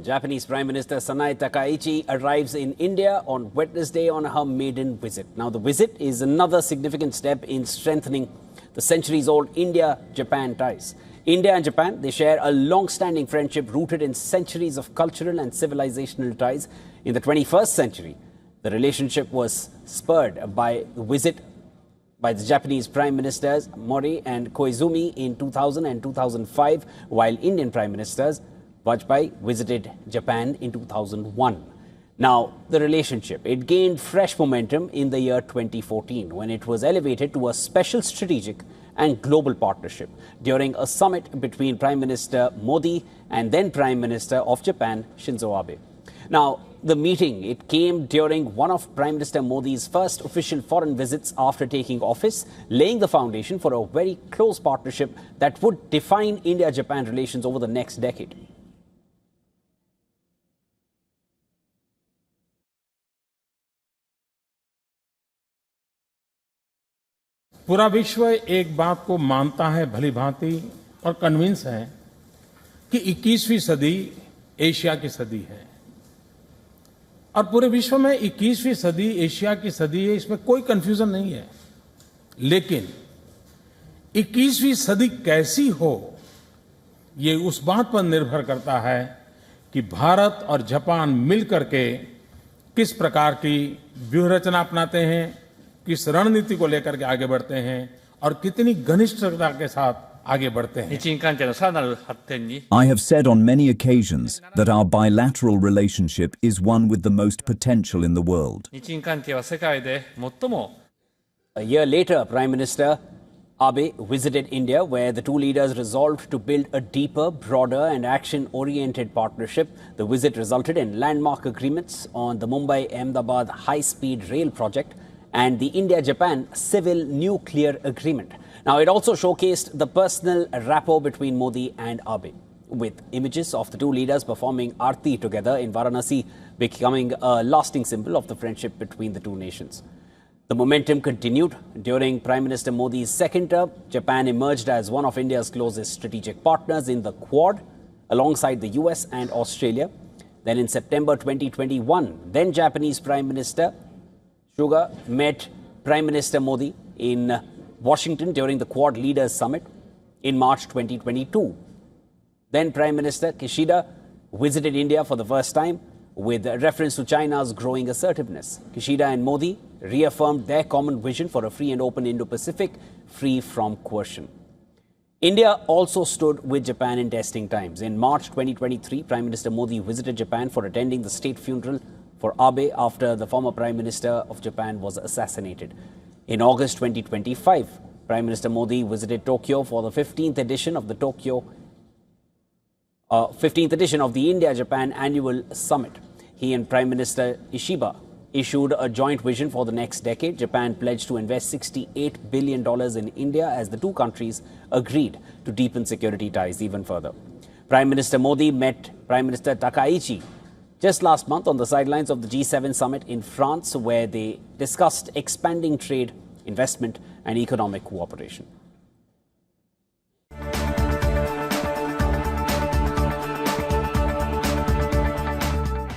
Japanese Prime Minister Sanae Takaichi arrives in India on Wednesday on her maiden visit. Now, the visit is another significant step in strengthening the centuries-old India-Japan ties. India and Japan, they share a long-standing friendship rooted in centuries of cultural and civilizational ties. In the 21st century, the relationship was spurred by the visit by the Japanese Prime Ministers Modi and Koizumi in 2000 and 2005, while Indian Prime Ministers Vajpayee visited Japan in 2001. Now, the relationship, it gained fresh momentum in the year 2014 when it was elevated to a special strategic and global partnership during a summit between Prime Minister Modi and then Prime Minister of Japan, Shinzo Abe. Now, the meeting, it came during one of Prime Minister Modi's first official foreign visits after taking office, laying the foundation for a very close partnership that would define India-Japan relations over the next decade. पूरा विश्व एक बात को मानता है भली भांति और कन्विंस है कि 21वीं सदी एशिया की सदी है और पूरे विश्व में 21वीं सदी एशिया की सदी है, इसमें कोई कंफ्यूजन नहीं है। लेकिन 21वीं सदी कैसी हो, ये उस बात पर निर्भर करता है कि भारत और जापान मिलकर के किस प्रकार की व्यूहरचना अपनाते हैं, किस रणनीति को लेकर के आगे बढ़ते हैं और कितनी घनिष्ठता के साथ आगे बढ़ते हैं। I have said on many occasions that our bilateral relationship is one with the most potential in the world. A year later, Prime Minister Abe visited India, where the two leaders resolved to build a deeper, broader and action-oriented partnership. The visit resulted in landmark agreements on the Mumbai-Ahmedabad high-speed rail project and the India-Japan civil nuclear agreement. Now, it also showcased the personal rapport between Modi and Abe, with images of the two leaders performing Aarti together in Varanasi becoming a lasting symbol of the friendship between the two nations. The momentum continued during Prime Minister Modi's second term. Japan emerged as one of India's closest strategic partners in the Quad, alongside the US and Australia. Then in September 2021, then Japanese Prime Minister Suga met Prime Minister Modi in Washington during the Quad Leaders Summit in March 2022. Then Prime Minister Kishida visited India for the first time with reference to China's growing assertiveness. Kishida and Modi reaffirmed their common vision for a free and open Indo-Pacific, free from coercion. India also stood with Japan in testing times. In March 2023, Prime Minister Modi visited Japan for attending the state funeral for Abe after the former Prime Minister of Japan was assassinated. In August 2025, Prime Minister Modi visited Tokyo for the 15th edition of the India-Japan Annual Summit. He and Prime Minister Ishiba issued a joint vision for the next decade. Japan pledged to invest $68 billion in India as the two countries agreed to deepen security ties even further. Prime Minister Modi met Prime Minister Takaichi just last month on the sidelines of the G7 summit in France, where they discussed expanding trade, investment and economic cooperation.